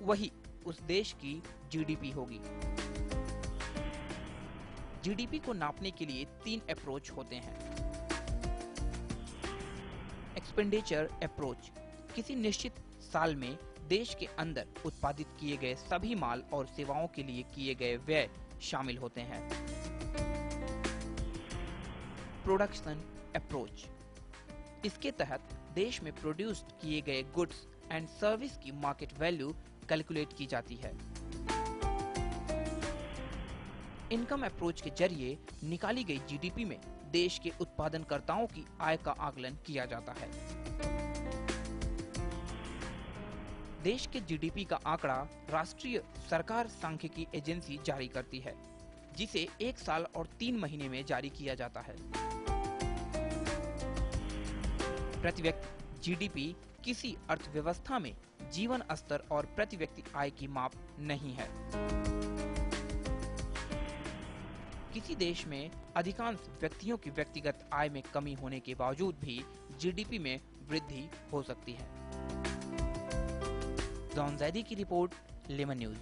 वही उस देश की जीडीपी होगी। जीडीपी को नापने के लिए 3 अप्रोच होते हैं। एक्सपेंडिचर अप्रोच किसी निश्चित साल में देश के अंदर उत्पादित किए गए सभी माल और सेवाओं के लिए किए गए व्यय शामिल होते हैं। प्रोडक्शन अप्रोच, इसके तहत देश में प्रोड्यूस्ड किए गए गुड्स एंड सर्विस की मार्केट वैल्यू कैलकुलेट की जाती है। इनकम अप्रोच के जरिए निकाली गई जीडीपी में देश के उत्पादनकर्ताओं की आय का आकलन किया जाता है। देश के जीडीपी का आंकड़ा राष्ट्रीय सरकार सांख्यिकी एजेंसी जारी करती है, जिसे 1 साल और 3 महीने में जारी किया जाता है। प्रति व्यक्ति जीडीपी किसी अर्थव्यवस्था में जीवन स्तर और प्रति व्यक्ति आय की माप नहीं है। किसी देश में अधिकांश व्यक्तियों की व्यक्तिगत आय में कमी होने के बावजूद भी जीडीपी में वृद्धि हो सकती है। जॉन जैदी की रिपोर्ट, लेमन न्यूज।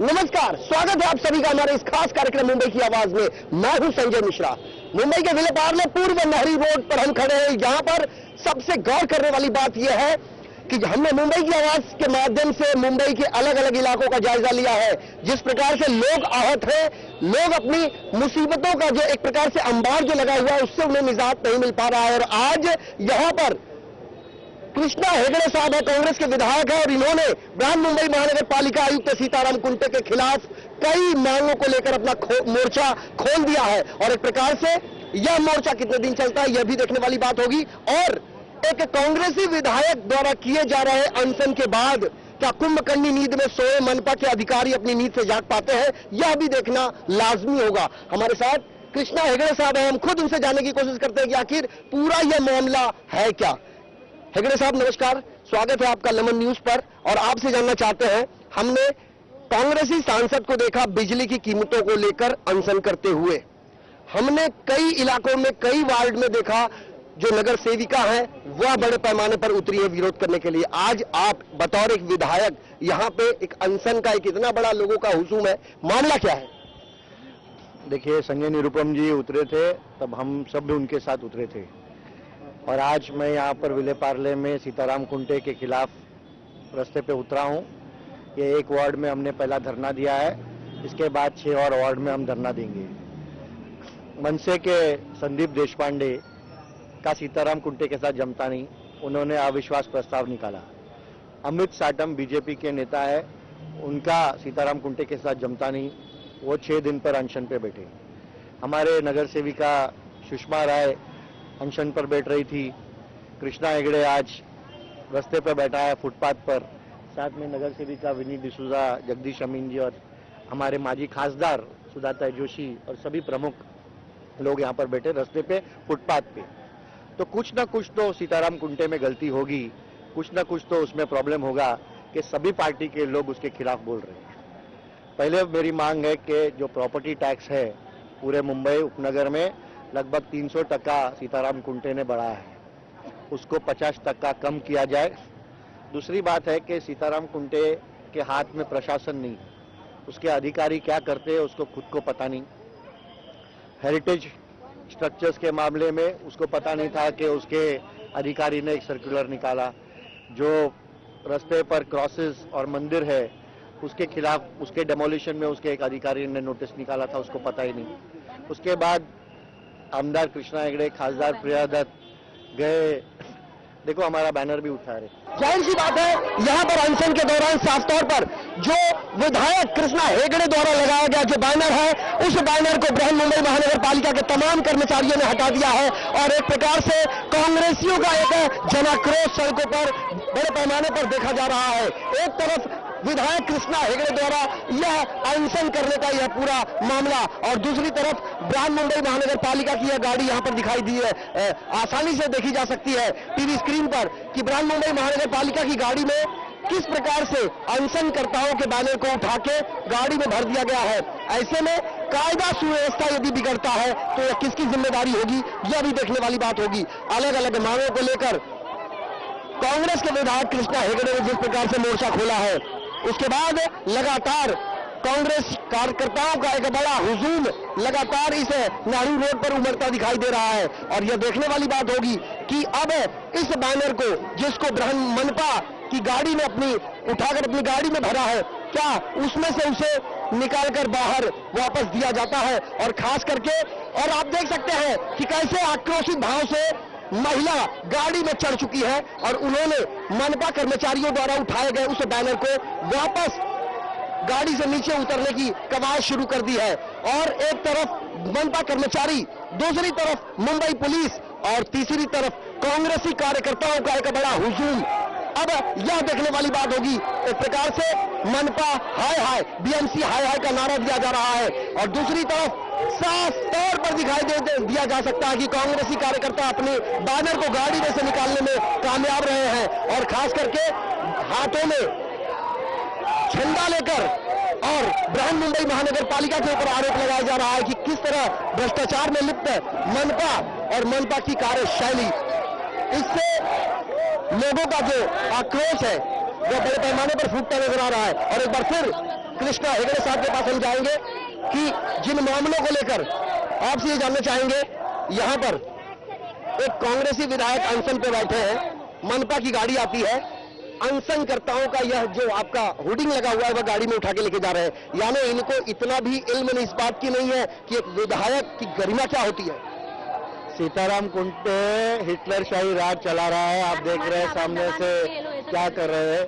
नमस्कार, स्वागत है आप सभी का हमारे इस खास कार्यक्रम मुंबई की आवाज में। मैं हूं संजय मिश्रा। मुंबई के विले पार्ले पूर्व नहरी रोड पर हम खड़े हैं। यहां पर सबसे गौर करने वाली बात यह है कि हमने मुंबई की आवाज के माध्यम से मुंबई के अलग अलग इलाकों का जायजा लिया है। जिस प्रकार से लोग आहत हैं, लोग अपनी मुसीबतों का जो एक प्रकार से अंबार जो लगा हुआ है उससे उन्हें निजात नहीं मिल पा रहा है। और आज यहां पर कृष्णा हेगड़े साहब है, कांग्रेस के विधायक है, और इन्होंने बृहन मुंबई महानगर पालिका आयुक्त सीताराम कुंटे के खिलाफ कई मांगों को लेकर अपना मोर्चा खोल दिया है। और एक प्रकार से यह मोर्चा कितने दिन चलता है यह भी देखने वाली बात होगी। और एक कांग्रेसी विधायक द्वारा किए जा रहे अनशन के बाद क्या कुंभकर्णी नींद में सोए मनपा के अधिकारी अपनी नींद से जाग पाते हैं, यह भी देखना लाजमी होगा। हमारे साथ कृष्णा हेगड़े साहब हैं, हम खुद उनसे जानने की कोशिश करते हैं कि आखिर पूरा यह मामला है क्या। हेगड़े साहब नमस्कार, स्वागत है आपका लेमन न्यूज पर। और आपसे जानना चाहते हैं, हमने कांग्रेसी सांसद को देखा बिजली की कीमतों को लेकर अनशन करते हुए। हमने कई इलाकों में, कई वार्ड में देखा जो नगर सेविका है वह बड़े पैमाने पर उतरी है विरोध करने के लिए। आज आप बतौर एक विधायक यहां पे एक अनशन का एक इतना बड़ा लोगों का हुजूम है, मामला क्या है? देखिए, संजय निरुपम जी उतरे थे तब हम सब भी उनके साथ उतरे थे। और आज मैं यहाँ पर विले पार्ले में सीताराम कुंटे के खिलाफ रास्ते पे उतरा हूँ। ये एक वार्ड में हमने पहला धरना दिया है, इसके बाद 6 और वार्ड में हम धरना देंगे। मनसे के संदीप देशपांडे का सीताराम कुंटे के साथ जमता नहीं, उन्होंने अविश्वास प्रस्ताव निकाला। अमित साटम बीजेपी के नेता है, उनका सीताराम कुंटे के साथ जमता नहीं, वो 6 दिन पर अनशन पे बैठे। हमारे नगर सेविका सुषमा राय अनशन पर बैठ रही थी। कृष्णा हेगड़े आज रास्ते पर बैठा है फुटपाथ पर, साथ में नगर सेविका विनीत डिसूजा, जगदीश अमीन जी और हमारे माजी खासदार सुधाता जोशी और सभी प्रमुख लोग यहाँ पर बैठे रास्ते पे, फुटपाथ पे। तो कुछ ना कुछ तो सीताराम कुंटे में गलती होगी, कुछ ना कुछ तो उसमें प्रॉब्लम होगा कि सभी पार्टी के लोग उसके खिलाफ बोल रहे हैं। पहले मेरी मांग है कि जो प्रॉपर्टी टैक्स है पूरे मुंबई उपनगर में लगभग 300% सीताराम कुंटे ने बढ़ाया है, उसको 50% कम किया जाए। दूसरी बात है कि सीताराम कुंटे के हाथ में प्रशासन नहीं, उसके अधिकारी क्या करते हैं उसको खुद को पता नहीं। हेरिटेज स्ट्रक्चर्स के मामले में उसको पता नहीं था कि उसके अधिकारी ने एक सर्कुलर निकाला। जो रास्ते पर क्रॉसेस और मंदिर है उसके खिलाफ, उसके डेमोलिशन में उसके एक अधिकारी ने नोटिस निकाला था, उसको पता ही नहीं। उसके बाद आमदार कृष्णा हेगड़े, खासदार प्रिया दत्त गए, देखो हमारा बैनर भी उठा रहे। जाहिर सी बात है, यहां पर अनशन के दौरान साफ तौर पर जो विधायक कृष्णा हेगड़े द्वारा लगाया गया जो बैनर है, उस बैनर को बृहन मुंबई महानगर पालिका के तमाम कर्मचारियों ने हटा दिया है और एक प्रकार से कांग्रेसियों का एक जनाक्रोश सड़कों पर बड़े पैमाने पर देखा जा रहा है। एक तरफ विधायक कृष्णा हेगड़े द्वारा यह अनशन करने का यह पूरा मामला और दूसरी तरफ बृहन मुंबई महानगर पालिका की यह गाड़ी यहां पर दिखाई दी है, आसानी से देखी जा सकती है टीवी स्क्रीन पर कि बृहन मुंबई महानगर पालिका की गाड़ी में किस प्रकार से अनशनकर्ताओं के बैनर को उठा के गाड़ी में भर दिया गया है। ऐसे में कायदा सुव्यवस्था यदि बिगड़ता है तो यह किसकी जिम्मेदारी होगी, यह भी देखने वाली बात होगी। अलग अलग मांगों को लेकर कांग्रेस के विधायक कृष्णा हेगड़े ने जिस प्रकार से मोर्चा खोला है, उसके बाद लगातार कांग्रेस कार्यकर्ताओं का एक बड़ा हुजूम लगातार इस नेहरू रोड पर उमड़ता दिखाई दे रहा है और यह देखने वाली बात होगी कि अब इस बैनर को जिसको बृहन मनपा की गाड़ी में उठाकर अपनी गाड़ी में भरा है, क्या उसमें से उसे निकालकर बाहर वापस दिया जाता है। और खास करके और आप देख सकते हैं कि कैसे आक्रोशित भाव से महिला गाड़ी में चढ़ चुकी है और उन्होंने मनपा कर्मचारियों द्वारा उठाए गए उस बैनर को वापस गाड़ी से नीचे उतरने की कवायद शुरू कर दी है। और एक तरफ मनपा कर्मचारी, दूसरी तरफ मुंबई पुलिस और तीसरी तरफ कांग्रेसी कार्यकर्ताओं का एक बड़ा हुजूम। अब यह देखने वाली बात होगी, एक प्रकार से मनपा हाय हाय, बीएमसी हाय हाय का नारा दिया जा रहा है और दूसरी तरफ साफ तौर पर दिखाई दिया जा सकता है कि कांग्रेसी कार्यकर्ता अपने बैनर को गाड़ी में से निकालने में कामयाब रहे हैं और खास करके हाथों में झंडा लेकर और बृहन मुंबई महानगर पालिका के ऊपर आरोप लगाया जा रहा है कि किस तरह भ्रष्टाचार में लिप्त मनपा और मनपा की कार्यशैली, इससे लोगों का जो आक्रोश है वो बड़े पैमाने पर फूटता नजर आ रहा है। और एक बार फिर कृष्णा हेगड़े साहब के पास हम जाएंगे कि जिन मामलों को लेकर आपसे ये जानना चाहेंगे, यहां पर एक कांग्रेसी विधायक अनशन पे बैठे हैं, मनपा की गाड़ी आती है, अनशनकर्ताओं का यह जो आपका होर्डिंग लगा हुआ है वह गाड़ी में उठा के लेके जा रहे हैं, यानी इनको इतना भी इल्म इस बात की नहीं है कि एक विधायक की गरिमा क्या होती है। सीताराम कुंटे हिटलरशाही राज चला रहा है। आप देख रहे हैं सामने से क्या कर रहे हैं।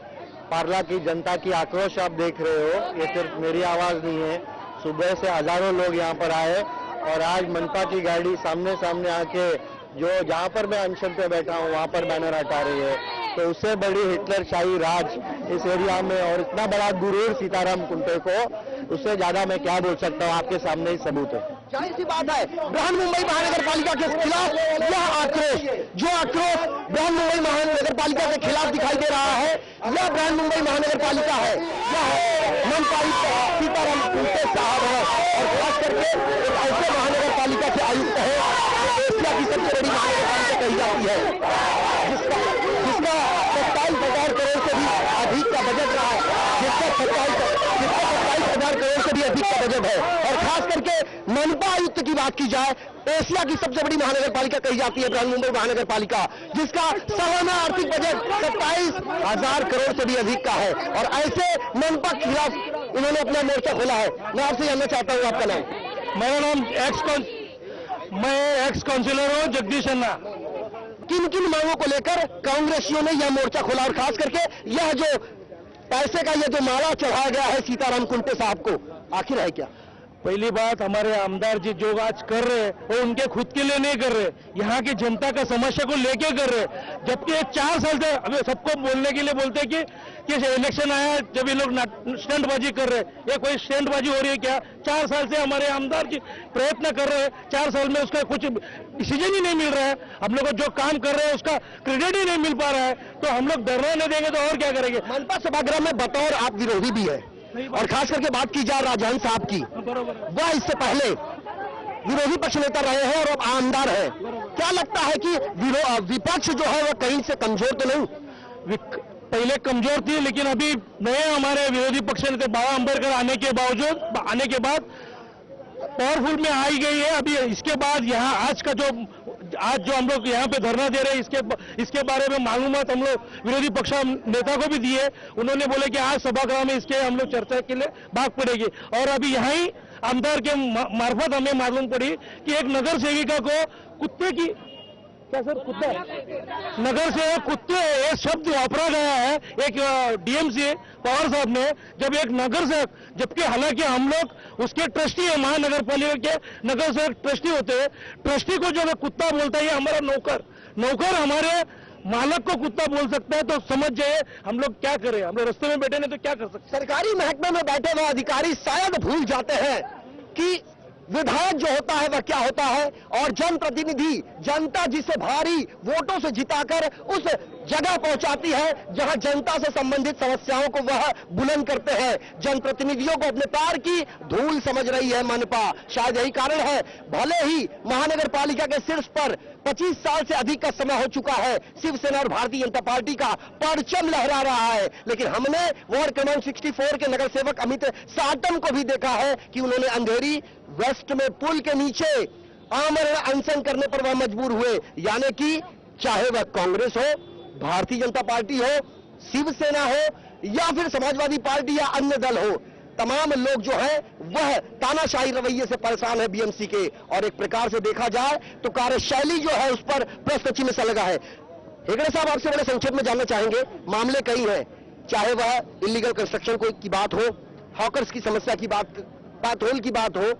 पार्ला की जनता की आक्रोश आप देख रहे हो, ये सिर्फ मेरी आवाज नहीं है। सुबह से हजारों लोग यहाँ पर आए और आज मनपा की गाड़ी सामने सामने आके जो जहाँ पर मैं अनशन पे बैठा हूँ वहाँ पर बैनर हटा रही है, तो उससे बड़ी हिटलरशाही राज इस एरिया में और इतना बड़ा गुरूर सीताराम कुंटे को, उससे ज्यादा मैं क्या बोल सकता हूँ, आपके सामने ही सबूत है। जाहिर सी बात है, बृहन मुंबई महानगर पालिका के खिलाफ यह आक्रोश, जो आक्रोश बृहन मुंबई महानगर पालिका के खिलाफ दिखाई दे रहा है, यह बृहन मुंबई महानगर पालिका है, यह मनपा सीताराम कुंटे साहब है और खास करके एक ऐसे महानगर पालिका के आयुक्त है एशिया की सबसे बड़ी महानगर पालिका कही जाती है, जिसका 27,000 करोड़ से भी अधिक का बजट रहा है, जिसका 27,000 करोड़ से भी अधिक का बजट है। और खास करके मनपा आयुक्त की बात की जाए, एशिया की सबसे बड़ी महानगर पालिका कही जाती है बृहन मुंबई महानगर पालिका, जिसका सालाना आर्थिक बजट 27,000 करोड़ से भी अधिक का है और ऐसे मनपा के खिलाफ उन्होंने अपना मोर्चा खोला है। मैं आपसे जानना चाहता हूँ, आपका नाम? मेरा नाम मैं एक्स काउंसिलर हूँ, जगदीश अन्ना। किन किन मांगों को लेकर कांग्रेसियों ने यह मोर्चा खोला और खास करके यह जो पैसे का यह जो माला चढ़ाया गया है सीताराम कुंटे साहब को, आखिर है क्या? पहली बात, हमारे आमदार जी जो आज कर रहे हैं वो उनके खुद के लिए नहीं कर रहे, यहाँ की जनता का समस्या को लेके कर रहे। जबकि 4 साल से अभी सबको बोलने के लिए बोलते हैं कि इलेक्शन आया जब ये लोग स्टंटबाजी कर रहे, ये कोई स्टंटबाजी हो रही है क्या? 4 साल से हमारे आमदार जी प्रयत्न कर रहे हैं, 4 साल में उसका कुछ डिसीजन ही नहीं मिल रहा है। हम लोग जो काम कर रहे हैं उसका क्रेडिट ही नहीं मिल पा रहा है, तो हम लोग धरना नहीं देंगे तो और क्या करेंगे। मनपा सभागृह में बतौर आप विरोधी भी है और खास करके बात की जाए राजहंस साहब की, वह इससे पहले विरोधी पक्ष नेता रहे हैं और अब आमदार है। क्या लगता है कि विपक्ष जो है वह कहीं से कमजोर तो नहीं? पहले कमजोर थी, लेकिन अभी नए हमारे विरोधी पक्ष नेता बाबा अम्बेडकर आने के बाद पावरफुल में आई गई है। अभी इसके बाद यहाँ आज जो हम लोग यहाँ पे धरना दे रहे हैं, इसके बारे में मालूमात हम लोग विरोधी पक्ष नेता को भी दिए। उन्होंने बोले कि आज सभागृह में इसके हम लोग चर्चा के लिए भाग पड़ेगी। और अभी यहाँ ही आमदार के मार्फत हमें मालूम पड़ी कि एक नगर सेविका को कुत्ते की क्या सर कुत्ता नगर से कुत्ते ये शब्द वापरा गया है एक डीएमसी पवार साहब ने, जब एक नगर सेवक, जबकि हालांकि हम लोग उसके ट्रस्टी है, महानगर पालिका के नगर सेवक ट्रस्टी होते हैं, ट्रस्टी को जो कुत्ता बोलता है ये हमारा नौकर हमारे मालक को कुत्ता बोल सकता है, तो समझ जाइए हम लोग क्या करें। हम लोग रास्ते में बैठे नहीं तो क्या कर सकते। सरकारी महकमे में बैठे हुए अधिकारी शायद भूल जाते हैं कि विधायक जो होता है वह क्या होता है, और जनप्रतिनिधि, जनता जिसे भारी वोटों से जिताकर उस जगह पहुंचाती है जहां जनता से संबंधित समस्याओं को वह बुलंद करते हैं। जनप्रतिनिधियों को अपने पैर की धूल समझ रही है मनपा। शायद यही कारण है, भले ही महानगर पालिका के शीर्ष पर 25 साल से अधिक का समय हो चुका है, शिवसेना और भारतीय जनता पार्टी का परचम लहरा रहा है, लेकिन हमने वार्ड क्रमांक 64 के नगर सेवक अमित साटम को भी देखा है कि उन्होंने अंधेरी वेस्ट में पुल के नीचे आमरण अनशन करने पर वह मजबूर हुए। यानी कि चाहे वह कांग्रेस हो, भारतीय जनता पार्टी हो, शिवसेना हो या फिर समाजवादी पार्टी या अन्य दल हो, तमाम लोग जो है वह तानाशाही रवैये से परेशान है बीएमसी के। और एक प्रकार से देखा जाए तो कार्यशैली जो है उस पर प्रश्न चिन्ह सा लगा है। हेगड़े साहब, आपसे बड़े संक्षेप में जानना चाहेंगे, मामले कई हैं, चाहे वह इलीगल कंस्ट्रक्शन की बात हो, हॉकर्स की समस्या की बात, पैथोल की बात हो,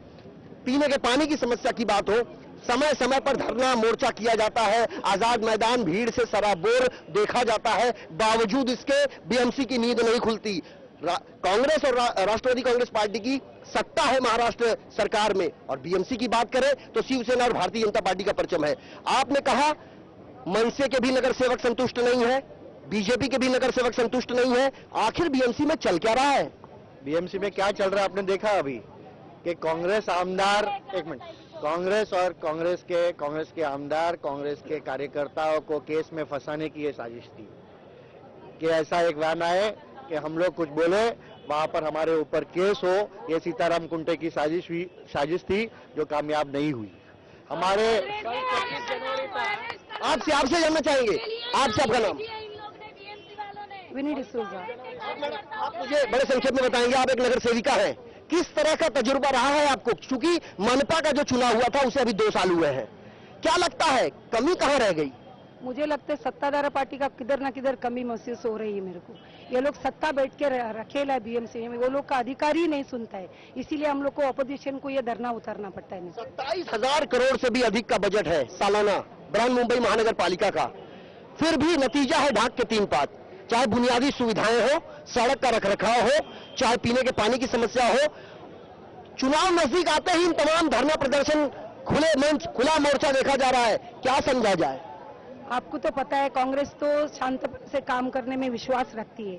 पीने के पानी की समस्या की बात हो, समय समय पर धरना मोर्चा किया जाता है, आजाद मैदान भीड़ से सराबोर देखा जाता है, बावजूद इसके बीएमसी की नींद नहीं खुलती। कांग्रेस और राष्ट्रवादी कांग्रेस पार्टी की सत्ता है महाराष्ट्र सरकार में, और बीएमसी की बात करें तो शिवसेना और भारतीय जनता पार्टी का परचम है। आपने कहा मनसे के भी नगर सेवक संतुष्ट नहीं है, बीजेपी के भी नगर सेवक संतुष्ट नहीं है, आखिर बीएमसी में चल क्या रहा है? बीएमसी में क्या चल रहा है आपने देखा अभी कि कांग्रेस आमदार, एक मिनट, कांग्रेस और कांग्रेस के आमदार, कांग्रेस के कार्यकर्ताओं को केस में फंसाने की ये साजिश थी कि ऐसा एक बयान आए कि हम लोग कुछ बोले, वहां पर हमारे ऊपर केस हो। ये सीताराम कुंटे की साजिश थी जो कामयाब नहीं हुई। हमारे आपसे जानना चाहेंगे, आपसे आपका नाम? विनी डिसूजा। आप मुझे बड़े संक्षेप में बताएंगे, आप एक नगर सेविका हैं, किस तरह का तजुर्बा रहा है आपको? क्योंकि मनपा का जो चुनाव हुआ था उसे अभी 2 साल हुए हैं, क्या लगता है कमी कहां रह गई? मुझे लगता है सत्ताधार पार्टी का किधर ना किधर कमी महसूस हो रही है मेरे को। ये लोग सत्ता बैठ के रखेला है बीएमसी में, वो लोग का अधिकार ही नहीं सुनता है, इसीलिए हम लोग को अपोजिशन को ये धरना उतारना पड़ता है। 27,000 करोड़ से भी अधिक का बजट है सालाना बृहन्मुंबई महानगर पालिका का, फिर भी नतीजा है ढाक के 3 पात। चाहे बुनियादी सुविधाएं हो, सड़क का रखरखाव हो, चाहे पीने के पानी की समस्या हो, चुनाव नजदीक आते ही इन तमाम धरना प्रदर्शन, खुला मोर्चा देखा जा रहा है। क्या समझा जाए? आपको तो पता है कांग्रेस तो शांतपन से काम करने में विश्वास रखती है,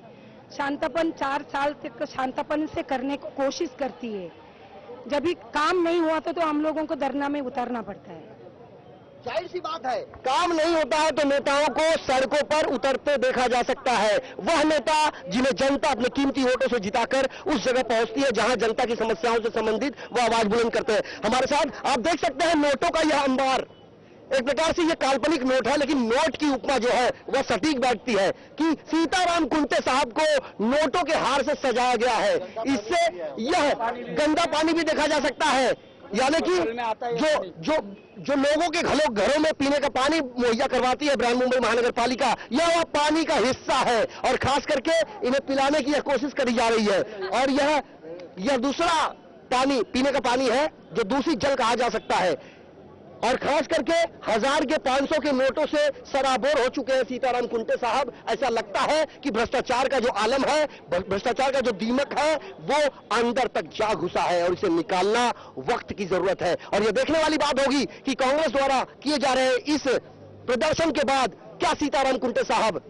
शांतपन 4 साल तक शांतपन से करने की कोशिश करती है। जब भी काम नहीं हुआ तो हम लोगों को धरना में उतारना पड़ता है। जाहिर सी बात है, काम नहीं होता है तो नेताओं को सड़कों पर उतरते देखा जा सकता है। वह नेता जिन्हें जनता अपने कीमती वोटों से जिताकर उस जगह पहुंचती है जहां जनता की समस्याओं से संबंधित वो आवाज बुलंद करते हैं। हमारे साथ आप देख सकते हैं नोटों का यह अंबार, एक प्रकार से यह काल्पनिक नोट है, लेकिन नोट की उपमा जो है वह सटीक बैठती है कि सीताराम कुंटे साहब को नोटों के हार से सजाया गया है। इससे यह गंदा पानी भी देखा जा सकता है, यानी कि जो लोगों के घरों में पीने का पानी मुहैया करवाती है बृहन्मुंबई महानगर पालिका, यह पानी का हिस्सा है और खास करके इन्हें पिलाने की यह कोशिश करी जा रही है। और यह दूसरा पानी पीने का पानी है जो दूषित जल कहा जा सकता है, और खास करके 1000 के 500 के नोटों से सराबोर हो चुके हैं सीताराम कुंटे साहब। ऐसा लगता है कि भ्रष्टाचार का जो आलम है, भ्रष्टाचार का जो दीमक है वो अंदर तक जा घुसा है और इसे निकालना वक्त की जरूरत है। और यह देखने वाली बात होगी कि कांग्रेस द्वारा किए जा रहे इस प्रदर्शन के बाद क्या सीताराम कुंटे साहब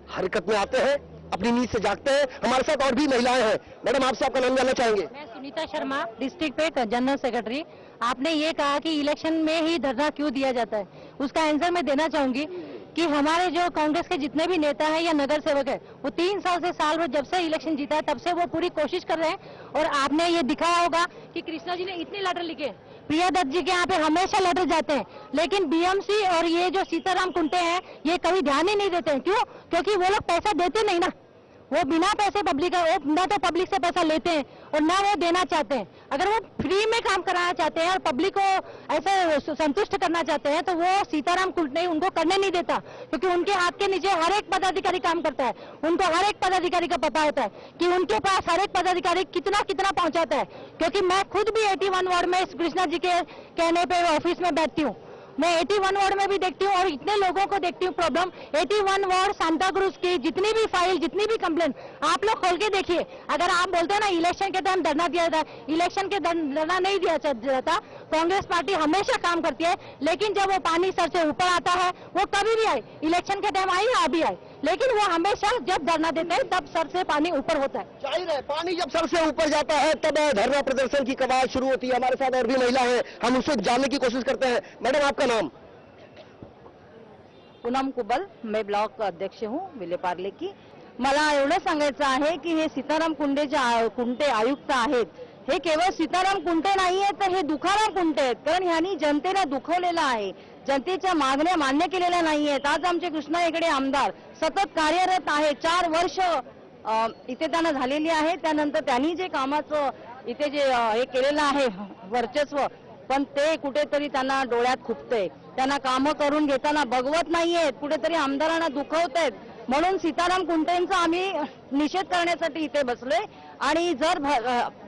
हरकत में आते हैं, अपनी नींद से जागते हैं? हमारे साथ और भी महिलाएं हैं। मैडम, आपसे आपका नाम जानना चाहेंगे? मैं सुनीता शर्मा, डिस्ट्रिक्ट पे जनरल सेक्रेटरी। आपने ये कहा कि इलेक्शन में ही धरना क्यों दिया जाता है, उसका आंसर मैं देना चाहूंगी कि हमारे जो कांग्रेस के जितने भी नेता हैं या नगर सेवक है, वो 3 साल से साल भर जब से इलेक्शन जीता है तब से वो पूरी कोशिश कर रहे हैं। और आपने ये दिखाया होगा कि कृष्णा जी ने इतने लेटर लिखे, प्रिया दत्त जी के यहाँ पे हमेशा लेटर जाते हैं, लेकिन बीएमसी और ये जो सीताराम कुंटे हैं ये कभी ध्यान ही नहीं देते हैं। क्यों? क्योंकि वो लोग पैसा देते नहीं ना, वो बिना पैसे पब्लिक, वो ना तो पब्लिक से पैसा लेते हैं और ना वो देना चाहते हैं। अगर वो फ्री में काम कराना चाहते हैं और पब्लिक को ऐसे संतुष्ट करना चाहते हैं तो वो सीताराम कुंटे उनको करने नहीं देता, क्योंकि उनके हाथ के नीचे हर एक पदाधिकारी काम करता है। उनको हर एक पदाधिकारी का पता होता है कि उनके पास हर एक पदाधिकारी कितना कितना पहुंचाता है, क्योंकि मैं खुद भी 81 वार्ड में कृष्णा जी के कहने पे ऑफिस में बैठती हूँ। मैं 81 वार्ड में भी देखती हूँ और इतने लोगों को देखती हूँ प्रॉब्लम। 81 वार्ड सांता क्रूज की जितनी भी फाइल, जितनी भी कंप्लेंट आप लोग खोल के देखिए। अगर आप बोलते हैं ना इलेक्शन के टाइम धरना दिया जाता है, इलेक्शन के धरना नहीं दिया जाता। कांग्रेस पार्टी हमेशा काम करती है, लेकिन जब वो पानी सर से ऊपर आता है, वो कभी भी आए, इलेक्शन के टाइम आई या अभी आए, लेकिन वो हमेशा जब धरना देते हैं तब सर से पानी ऊपर होता है। जाहिर है, पानी जब सर से ऊपर जाता है तब धरना प्रदर्शन की कवायद शुरू होती है। हमारे साथ और भी महिला है, हम उससे जानने की कोशिश करते हैं। मैडम, आपका नाम? पूनम कुबल, मैं ब्लॉक अध्यक्ष हूँ विलेपार्ले की. मला एवढं सांगायचं आहे की हे सीताराम कुंटे आयुक्त आहेत, हे केवळ सीताराम कुंटे नाहीये तर हे दुखाराम कुंटे आहेत. कारण ह्यांनी जनतेला दुखवलेलं आहे, जनतेच्या मागण्या मान्य केलेल्या नाहीयेत. आज आमचे कृष्णा हेगडे आमदार सतत कार्यरत आहे, 4 वर्ष इथे त्यांना झालेली आहे. त्यानंतर त्यांनी जे कामाचं इथे जे हे केलेलं आहे वर्चस्व, पण ते कुठेतरी त्यांना डोळ्यात खुपतंय. त्यांना कामं करून घेताना बघवत नाहीयेत, कुठेतरी आमदारांना दुखवतायत. म्हणून सीताराम कुंटेंचा आम्ही निषेध करण्यासाठी इथे बसलोय. आणि जर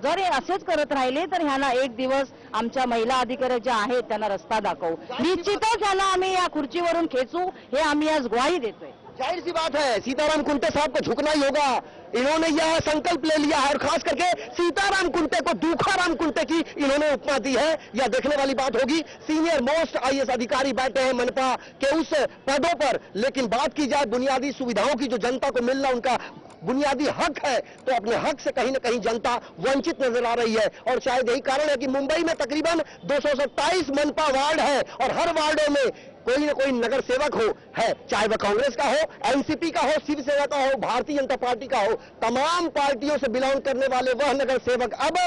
हे असेच करत राहिले तर ह्यांना एक दिवस आमच्या महिला अधिकारी ज्या आहेत त्यांना रस्ता दाखवू. निश्चितच ह्यांना आम्ही या खुर्चीवरून खेचू, हे आम्ही आज ग्वाही देतोय. जाहिर सी बात है, सीताराम कुंटे साहब को झुकना ही होगा. इन्होंने यह संकल्प ले लिया है और खास करके सीताराम कुंटे को दुखाराम कुंटे की इन्होंने उपमा दी है. यह देखने वाली बात होगी. सीनियर मोस्ट आईएएस अधिकारी बैठे हैं मनपा के उस पदों पर, लेकिन बात की जाए बुनियादी सुविधाओं की, जो जनता को मिलना उनका बुनियादी हक है, तो अपने हक से कहीं न कहीं जनता वंचित नजर आ रही है. और शायद यही कारण है कि मुंबई में तकरीबन 227 मनपा वार्ड है और हर वार्डों में कोई न कोई नगर सेवक है, चाहे वह कांग्रेस का हो, एनसीपी का हो, शिवसेना का हो, भारतीय जनता पार्टी का हो. तमाम पार्टियों से बिलोंग करने वाले वह नगर सेवक अब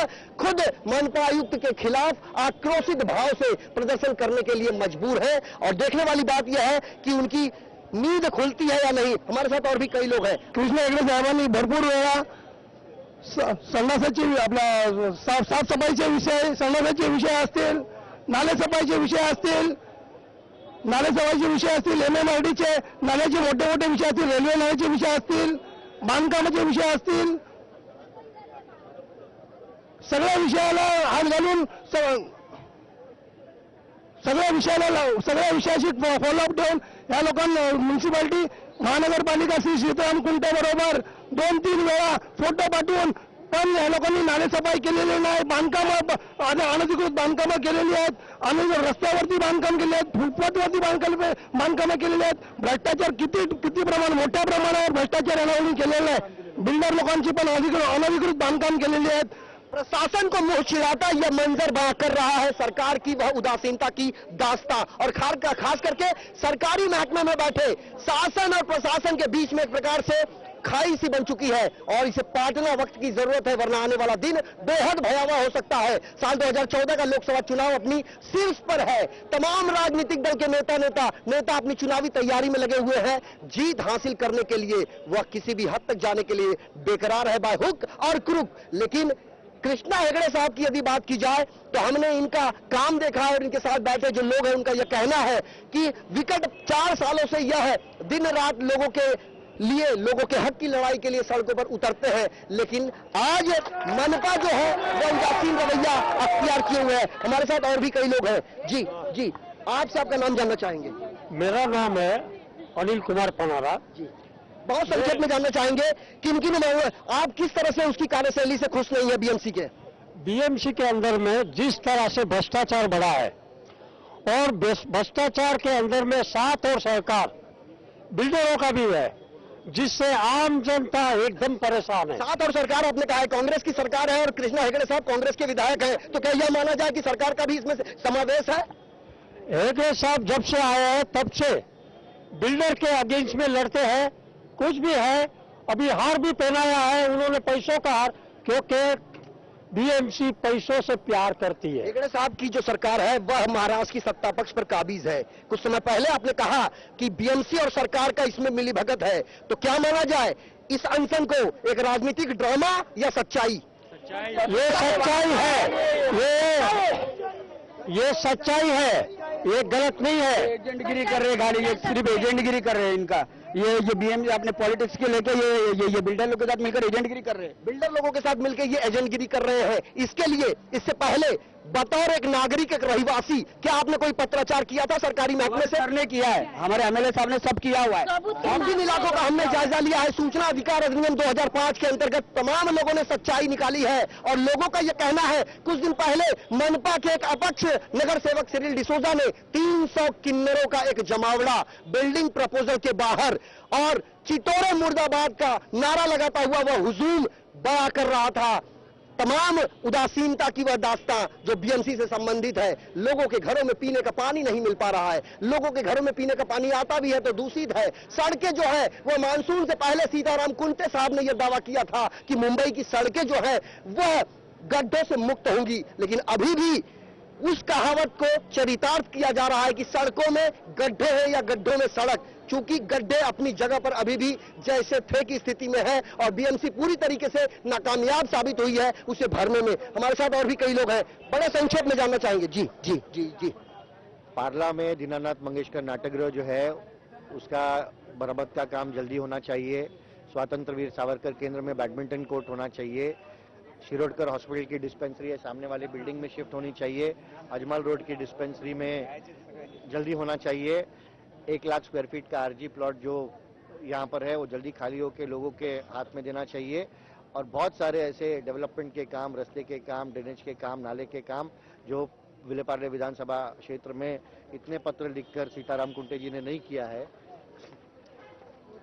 खुद मनपा आयुक्त के खिलाफ आक्रोशित भाव से प्रदर्शन करने के लिए मजबूर है. और देखने वाली बात यह है कि उनकी नींद खुलती है या नहीं. हमारे साथ और भी कई लोग हैं. कृष्णा हेगडे साहेबांनी भरपूर वेळा संडासाचे आपला साफसफाईचे विषय, संडासाचे विषय असतील, नालेसफाईचे विषय असतील, नालेसफाईचे विषय असतील, MMRDचे नाल्याचे मोठे मोठे विषय असतील, रेल्वे नाल्याचे विषय असतील, बांधकामाचे विषय असतील, सगळ्या विषयाला हात घालून सगळ्या विषयाशी फॉलोअप ठेवून या लोकांना म्युन्सिपालिटी महानगरपालिका श्री सीताराम कुंटे बरोबर 2-3 वेळा फोटो पाठवून, पण या लोकांनी नालेसफाई केलेली नाही, अनधिकृत बांधकामं केलेली आहेत, आणि रस्त्यावरती बांधकाम केले आहेत, फुटपाथवरती बांधकामं केलेली आहेत. भ्रष्टाचार किती प्रमाण, मोठ्या प्रमाणावर भ्रष्टाचार याला केलेला आहे. बिल्डर लोकांची पण अनधिकृत बांधकाम केलेली आहेत. प्रशासन को मुंह चिढ़ाता यह मंजर बयां कर रहा है सरकार की वह उदासीनता की दास्तां. और खास करके सरकारी महकमे में बैठे शासन और प्रशासन के बीच में एक प्रकार से खाई सी बन चुकी है और इसे पाटना वक्त की जरूरत है, वरना आने वाला दिन बेहद भयावह हो सकता है. साल 2014 का लोकसभा चुनाव अपनी शीर्ष पर है. तमाम राजनीतिक दल के नेता अपनी चुनावी तैयारी में लगे हुए हैं. जीत हासिल करने के लिए वह किसी भी हद तक जाने के लिए बेकरार है, बाय हुक और क्रुक. लेकिन कृष्णा हेगड़े साहब की यदि बात की जाए तो हमने इनका काम देखा है और इनके साथ बैठे जो लोग हैं उनका यह कहना है कि विगत 4 सालों से यह दिन रात लोगों के लिए, लोगों के हक की लड़ाई के लिए सड़कों पर उतरते हैं. लेकिन आज मनपा जो है वह उदासीन रवैया अख्तियार किए हुए है. हमारे साथ और भी कई लोग हैं. जी आपसे आपका नाम जानना चाहेंगे? मेरा नाम है अनिल कुमार पनारा. जी, बहुत संक्षेप में जानना चाहेंगे किन आप किस तरह से उसकी कार्यशैली से खुश नहीं है बीएमसी के? बीएमसी के अंदर में जिस तरह से भ्रष्टाचार बढ़ा है और भ्रष्टाचार के अंदर में साथ और सहकार बिल्डरों का भी है, जिससे आम जनता एकदम परेशान है. साथ और सरकार आपने कहा है, कांग्रेस की सरकार है और कृष्णा हेगड़े साहब कांग्रेस के विधायक हैं, तो क्या यह माना जाए कि सरकार का भी इसमें समावेश है? हेगड़े साहब जब से आए हैं तब से बिल्डर के अगेंस्ट में लड़ते हैं. कुछ भी है, अभी हार भी पहनाया है उन्होंने, पैसों का हार, क्योंकि बीएमसी पैसों से प्यार करती है। हेगड़े साहब की जो सरकार है वह महाराष्ट्र की सत्ता पक्ष पर काबिज है। कुछ समय पहले आपने कहा कि बीएमसी और सरकार का इसमें मिलीभगत है, तो क्या माना जाए इस अनशन को, एक राजनीतिक ड्रामा या सच्चाई? ये सच्चाई है, ये सच्चाई है, ये गलत नहीं है। एजेंटगिरी कर रहे हैं खाली, ये सिर्फ एजेंटगिरी कर रहे हैं इनका। ये बीएमसी अपने पॉलिटिक्स के लेके ये बिल्डर लोगों के साथ मिलकर एजेंटगिरी कर रहे हैं। बिल्डर लोगों के साथ मिलकर ये एजेंटगिरी कर रहे हैं। इसके लिए इससे पहले बतौर एक नागरिक, एक रहीवासी, क्या आपने कोई पत्राचार किया था सरकारी महकमे से? सर ने किया है, हमारे एमएलए साहब ने सब किया हुआ है। जिन इलाकों का हमने जायजा लिया है, सूचना अधिकार अधिनियम 2005 के अंतर्गत तमाम लोगों ने सच्चाई निकाली है और लोगों का यह कहना है, कुछ दिन पहले मनपा के एक अपक्ष नगर सेवक सिरिल डिसोजा ने 300 किन्नरों का एक जमावड़ा बिल्डिंग प्रपोजल के बाहर और चितौरे मुर्दाबाद का नारा लगाता हुआ वह हुजूम बड़ा कर रहा था। तमाम उदासीनता की वह दास्तां जो बीएमसी से संबंधित है। लोगों के घरों में पीने का पानी नहीं मिल पा रहा है, लोगों के घरों में पीने का पानी आता भी है तो दूषित है। सड़कें जो है वो मानसून से पहले सीताराम कुंटे साहब ने यह दावा किया था कि मुंबई की सड़कें जो है वह गड्ढों से मुक्त होंगी, लेकिन अभी भी उस कहावत को चरितार्थ किया जा रहा है कि सड़कों में गड्ढे हैं या गड्ढों में सड़क। चूंकि गड्ढे अपनी जगह पर अभी भी जैसे थे की स्थिति में है और बीएमसी पूरी तरीके से नाकामयाब साबित हुई है उसे भरने में। हमारे साथ और भी कई लोग हैं, बड़े संक्षेप में जानना चाहेंगे। जी जी जी जी। पार्ला में दीनानाथ मंगेशकर नाट्यगृह जो है उसका मरम्मत का काम जल्दी होना चाहिए। स्वतंत्र वीर सावरकर केंद्र में बैडमिंटन कोर्ट होना चाहिए। शिरोडकर हॉस्पिटल की डिस्पेंसरी है सामने वाली बिल्डिंग में शिफ्ट होनी चाहिए। अजमल रोड की डिस्पेंसरी में जल्दी होना चाहिए। 1 लाख स्क्वायर फीट का आरजी प्लॉट जो यहाँ पर है वो जल्दी खाली होकर लोगों के हाथ में देना चाहिए। और बहुत सारे ऐसे डेवलपमेंट के काम, रास्ते के काम, ड्रेनेज के काम, नाले के काम जो विलेपार्ले विधानसभा क्षेत्र में इतने पत्र लिखकर सीताराम कुंटे जी ने नहीं किया है,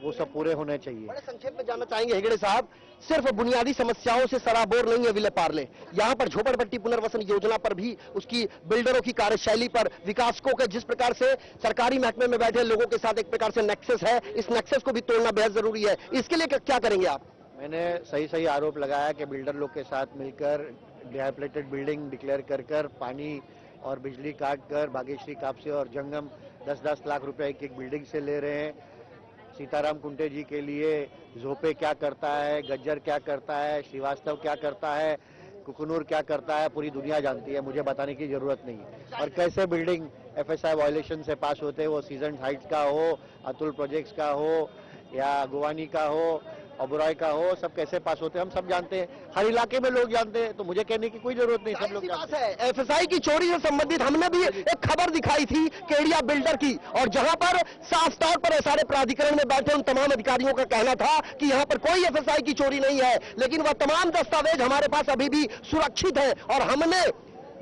वो सब पूरे होने चाहिए। बड़े संक्षेप में जानना चाहेंगे हेगड़े साहब, सिर्फ बुनियादी समस्याओं से सराबोर नहीं है विलेपार्ले। यहाँ पर झोपड़पट्टी पुनर्वसन योजना पर भी, उसकी बिल्डरों की कार्यशैली पर, विकासकों के जिस प्रकार से सरकारी महकमे में बैठे लोगों के साथ एक प्रकार से नेक्सस है, इस नेक्सस को भी तोड़ना बेहद जरूरी है। इसके लिए क्या करेंगे आप? मैंने सही आरोप लगाया कि बिल्डर लोग के साथ मिलकर डिहाइप्लेटेड बिल्डिंग डिक्लेयर कर पानी और बिजली काट कर भाग्यश्री कापसे और जंगम 10-10 लाख रुपए एक बिल्डिंग से ले रहे हैं। सीताराम कुंटे जी के लिए झोपे क्या करता है, गज्जर क्या करता है, श्रीवास्तव क्या करता है, कुकनूर क्या करता है, पूरी दुनिया जानती है, मुझे बताने की जरूरत नहीं। और कैसे बिल्डिंग एफएसआई वायलेशन से पास होते हैं, वो सीजन हाइट्स का हो, अतुल प्रोजेक्ट्स का हो या गुवानी का हो, ओबरॉय का हो, सब कैसे पास होते हैं हम सब जानते हैं। हर इलाके में लोग जानते हैं, तो मुझे कहने की कोई जरूरत नहीं, सब लोग जानते हैं। एफएसआई की चोरी से संबंधित हमने भी एक खबर दिखाई थी केडिया बिल्डर की, और जहां पर साफ तौर पर सारे प्राधिकरण में बैठे उन तमाम अधिकारियों का कहना था कि यहां पर कोई एफएसआई की चोरी नहीं है, लेकिन वह तमाम दस्तावेज हमारे पास अभी भी सुरक्षित है। और हमने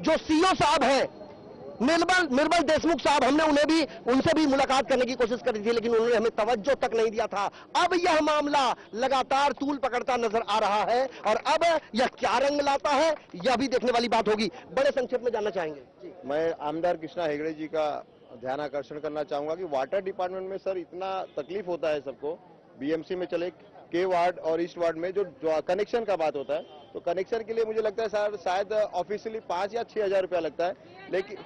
जो सीओ साहब हैं निर्मल देशमुख साहब, हमने उनसे भी मुलाकात करने की कोशिश करी थी, लेकिन उन्होंने हमें तवज्जो तक नहीं दिया था। अब यह मामला लगातार तूल पकड़ता नजर आ रहा है और अब यह क्या रंग लाता है यह भी देखने वाली बात होगी। बड़े संक्षेप में जानना चाहेंगे। मैं आमदार कृष्णा हेगड़े जी का ध्यान आकर्षण करना चाहूंगा कि वाटर डिपार्टमेंट में सर इतना तकलीफ होता है सबको। बीएमसी में चले के वार्ड और ईस्ट वार्ड में जो कनेक्शन का बात होता है, तो कनेक्शन के लिए मुझे लगता है सर शायद ऑफिशियली 5 या 6 हजार रुपया लगता है, लेकिन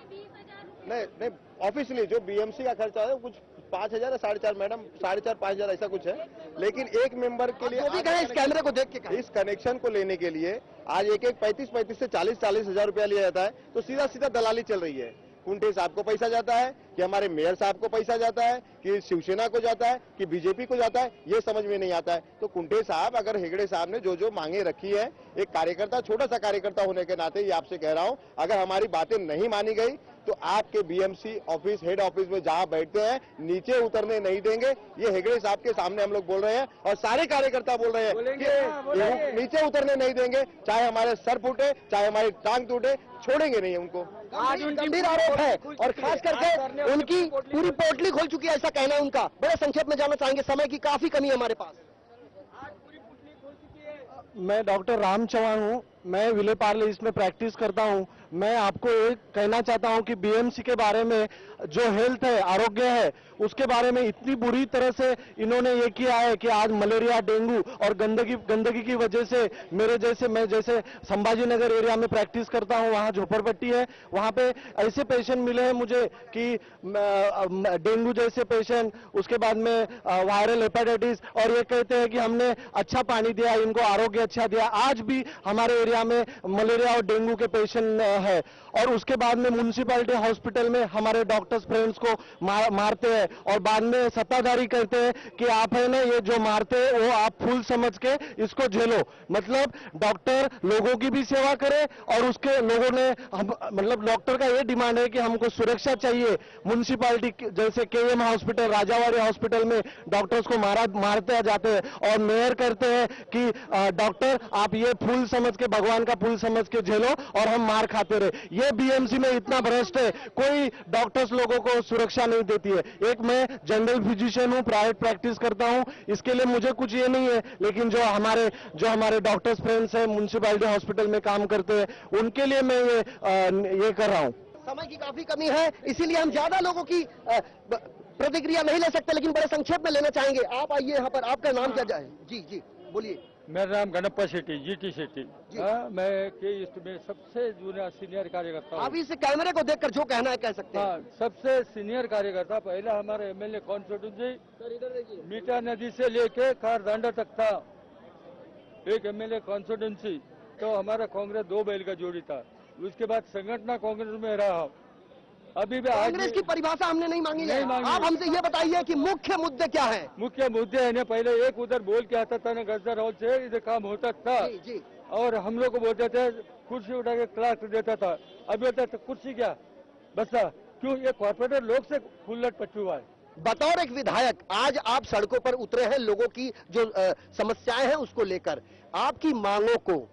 नहीं ऑफिशियली जो बीएमसी का खर्चा है कुछ 5 हजार या 4.5 मैडम 4.5-5 हजार ऐसा कुछ है। लेकिन एक मेंबर के लिए इस कैमरे को देख के इस कनेक्शन को लेने के लिए आज एक 35 से 40 हजार रुपया लिया जाता है, तो सीधा दलाली चल रही है। कुंटे साहब को पैसा जाता है कि हमारे मेयर साहब को पैसा जाता है कि शिवसेना को जाता है कि बीजेपी को जाता है, ये समझ में नहीं आता है। तो कुंटे साहब अगर हेगड़े साहब ने जो मांगे रखी है, एक कार्यकर्ता, छोटा सा कार्यकर्ता होने के नाते ये आपसे कह रहा हूं, अगर हमारी बातें नहीं मानी गई तो आपके बीएमसी ऑफिस हेड ऑफिस में जहां बैठते हैं नीचे उतरने नहीं देंगे। ये हेगड़े साहब के सामने हम लोग बोल रहे हैं और सारे कार्यकर्ता बोल रहे हैं कि नीचे उतरने नहीं देंगे, चाहे हमारे सर फूटे, चाहे हमारी टांग टूटे, छोड़ेंगे नहीं उनको। आज गंभीर आरोप है और खास करके उनकी पूरी पोटली खोल चुकी है, ऐसा कहना है उनका। बड़े संक्षेप में जानना चाहेंगे, समय की काफी कमी है हमारे पास। मैं डॉक्टर राम चौहान हूँ, मैं विलेपार्ले इसमें प्रैक्टिस करता हूँ मैं आपको एक कहना चाहता हूं कि बीएमसी के बारे में जो हेल्थ है, आरोग्य है, उसके बारे में इतनी बुरी तरह से इन्होंने ये किया है कि आज मलेरिया, डेंगू और गंदगी की वजह से मैं जैसे संभाजी नगर एरिया में प्रैक्टिस करता हूं, वहां झोपड़पट्टी है, वहां पे ऐसे पेशेंट मिले हैं मुझे कि डेंगू जैसे पेशेंट, उसके बाद में वायरल हेपेटाइटिस, और ये कहते हैं कि हमने अच्छा पानी दिया, इनको आरोग्य अच्छा दिया। आज भी हमारे एरिया में मलेरिया और डेंगू के पेशेंट है, और उसके बाद में म्युनिसिपैलिटी हॉस्पिटल में हमारे डॉक्टर्स फ्रेंड्स को मारते हैं, और बाद में सत्ताधारी कहते हैं कि आप है ना, ये जो मारते हैं वो आप फूल समझ के इसको झेलो। मतलब डॉक्टर लोगों की भी सेवा करे, और उसके लोगों ने मतलब डॉक्टर का ये डिमांड है कि हमको सुरक्षा चाहिए। म्युनिसिपैलिटी जैसे केएम हॉस्पिटल, राजावाड़ी हॉस्पिटल में डॉक्टर्स को मारते जाते हैं, और मेयर कहते हैं कि डॉक्टर आप ये फूल समझ के, भगवान का फूल समझ के झेलो, और हम मार खाते रहे। ये बीएमसी में इतना भ्रष्ट है, कोई डॉक्टर्स लोगों को सुरक्षा नहीं देती है। एक मैं जनरल फिजिशियन हूं, प्राइवेट प्रैक्टिस करता हूं, इसके लिए मुझे कुछ ये नहीं है, लेकिन जो हमारे डॉक्टर्स फ्रेंड्स हैं, म्युनिसिपैलिटी हॉस्पिटल में काम करते हैं, उनके लिए मैं ये कर रहा हूं। समय की काफी कमी है, इसीलिए हम ज्यादा लोगों की प्रतिक्रिया नहीं ले सकते, लेकिन बड़े संक्षेप में लेना चाहेंगे। आप आइए यहाँ पर, आपका नाम क्या जाए? जी जी बोलिए। मेरा नाम गणप्पा शेट्टी, जीटी शेट्टी। मैं के ईस्ट में सबसे जूनियर सीनियर कार्यकर्ता हूँ। आप इस कैमरे को देखकर जो कहना है कह सकते हैं। सबसे सीनियर कार्यकर्ता। पहले हमारे एमएलए कॉन्स्टिट्यूंसी मीठा नदी से लेके कारदांडा तक था, एक एमएलए कॉन्स्टिट्यूंसी। तो हमारा कांग्रेस 2 बैल का जोड़ी था। उसके बाद संगठन कांग्रेस में रहा। अभी भी कांग्रेस की परिभाषा हमने नहीं मांगी है। आप हमसे ये बताइए कि मुख्य मुद्दे क्या हैं? मुख्य मुद्दे है ना, पहले एक उधर बोल के आता था ना, गजर हॉल से इधर काम होता था। जी, जी। और हम लोग को बोलते थे कुर्सी उठा के क्लास देता था। अभी होता था कुर्सी क्या बस, क्यों? ये कॉर्पोरेटर लोग से उलट पच्चू हुआ है। बतौर एक विधायक आज आप सड़कों पर उतरे हैं, लोगों की जो समस्याएं हैं उसको लेकर। आपकी मांगों को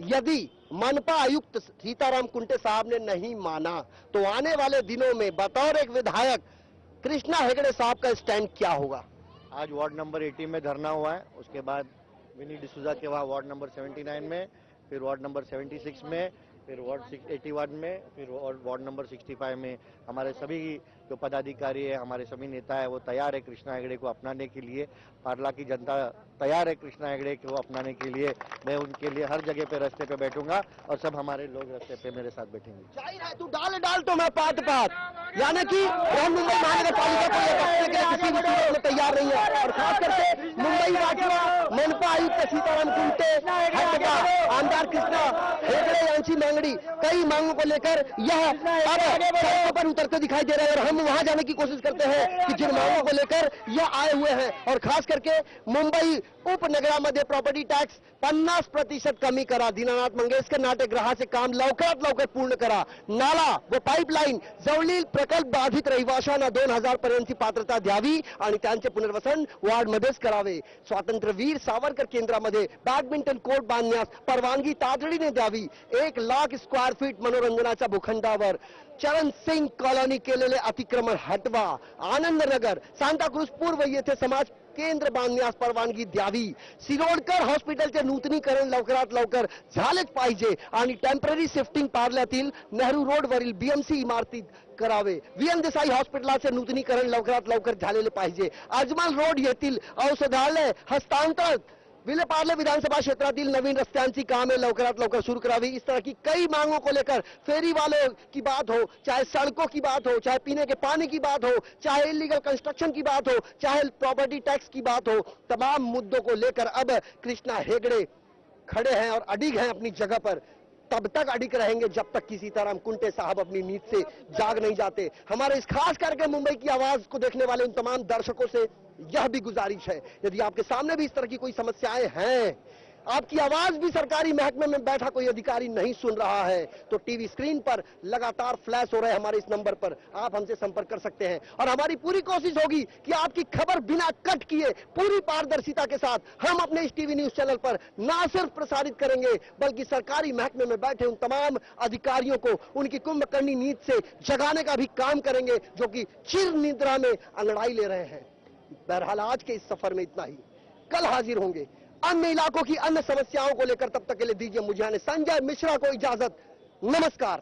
यदि मनपा आयुक्त सीताराम कुंटे साहब ने नहीं माना, तो आने वाले दिनों में बतौर एक विधायक कृष्णा हेगड़े साहब का स्टैंड क्या होगा? आज वार्ड नंबर 80 में धरना हुआ है, उसके बाद विनी डिसूजा के वहाँ वार्ड नंबर 79 में, फिर वार्ड नंबर 76 में, फिर वार्ड 81 में, फिर वार्ड नंबर 65 में। हमारे सभी जो पदाधिकारी है, हमारे सभी नेता है, वो तैयार है कृष्णा हेगड़े को अपनाने के लिए। पार्ला की जनता तैयार है कृष्णा हेगड़े को अपनाने के लिए। मैं उनके लिए हर जगह पे रास्ते पे बैठूंगा, और सब हमारे लोग रास्ते पे मेरे साथ बैठेंगे। जाहिर है, तू डाल तो मैं पात, यानी कि मुंबई महानगर पालिका को ये रखने के लिए किसी भी सूरत में तैयार नहीं है। और खास करके मुंबई राज्य मनपा आयुक्त सीताराम कुंटे, आमदार कृष्णा हेगड़े, यांची मांगड़ी, कई मांगों को लेकर यह अब सड़कों पर उतरते दिखाई दे रहे हैं, और हम वहां जाने की कोशिश करते हैं कि जिन मांगों को लेकर यह आए हुए हैं। और खास करके मुंबई उपनगरामध्ये प्रॉपर्टी टॅक्स 50% कमी करा, दीनानाथ मंगेशकर नाट्यगृहाचे काम लवकरात लवकर पूर्ण करा, नाला व पाईपलाईन जवळील प्रकल्प बाधित रहिवाशांना 2000 पर्यंतची पात्रता द्यावी आणि त्यांचे पुनर्वसन वॉर्डमध्येच करावे। स्वातंत्र्यवीर सावरकर केंद्रामध्ये बॅडमिंटन कोर्ट बांधण्यास परवानगी तातडीने द्यावी। 1 लाख स्क्वेअर फीट मनोरंजनाच्या भूखंडावर चरण सिंग कॉलनी केलेले अतिक्रमण हटवा। आनंदनगर सांताक्रूज पूर्व येथे समाज केंद्र बांधण्यास परवानगी द्यावी। सिरोडकर हॉस्पिटलचे नूतनीकरण लवकरात लवकर झालेच पाहिजे आणि टेम्पररी शिफ्टिंग पार्ल्यातील नेहरू रोडवरील बीएमसी इमारतीत करावे। वीएन देसाई हॉस्पिटलाचे नूतनीकरण लवकरात लवकर झालेले पाहिजे। अजमल रोड येथील औषधालय हस्तांतरण, विलेपार्ले विधानसभा क्षेत्रातील नवीन रस्त्यांची कामे लवकरात लवकर शुरू करावी। इस तरह की कई मांगों को लेकर फेरी वालों की बात हो, चाहे सड़कों की बात हो, चाहे पीने के पानी की बात हो, चाहे इलीगल कंस्ट्रक्शन की बात हो, चाहे प्रॉपर्टी टैक्स की बात हो, तमाम मुद्दों को लेकर अब कृष्णा हेगड़े खड़े हैं और अडिग हैं अपनी जगह पर। तब तक अडिग रहेंगे जब तक कि सीताराम कुंटे साहब अपनी नींद से जाग नहीं जाते। हमारे इस खास करके मुंबई की आवाज को देखने वाले उन तमाम दर्शकों से यह भी गुजारिश है, यदि आपके सामने भी इस तरह की कोई समस्याएं हैं, आपकी आवाज भी सरकारी महकमे में बैठा कोई अधिकारी नहीं सुन रहा है, तो टीवी स्क्रीन पर लगातार फ्लैश हो रहे हमारे इस नंबर पर आप हमसे संपर्क कर सकते हैं। और हमारी पूरी कोशिश होगी कि आपकी खबर बिना कट किए पूरी पारदर्शिता के साथ हम अपने इस टीवी न्यूज चैनल पर ना सिर्फ प्रसारित करेंगे, बल्कि सरकारी महकमे में बैठे उन तमाम अधिकारियों को उनकी कुंभकर्णी नींद से जगाने का भी काम करेंगे, जो कि चिर निद्रा में अंगड़ाई ले रहे हैं। बहरहाल आज के इस सफर में इतना ही, कल हाजिर होंगे अन्य इलाकों की अन्य समस्याओं को लेकर। तब तक के लिए दीजिए मुझे यानी संजय मिश्रा को इजाजत। नमस्कार।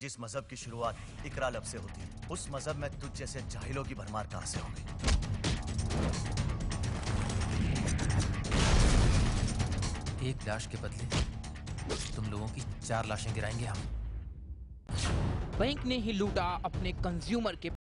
जिस मजहब की शुरुआत इकरा लब से होती है, उस मजहब में तुझ जैसे जाहिलों की भरमार कहां से होगी? एक लाश के बदले तुम लोगों की 4 लाशें गिराएंगे हम। बैंक ने ही लूटा अपने कंज्यूमर के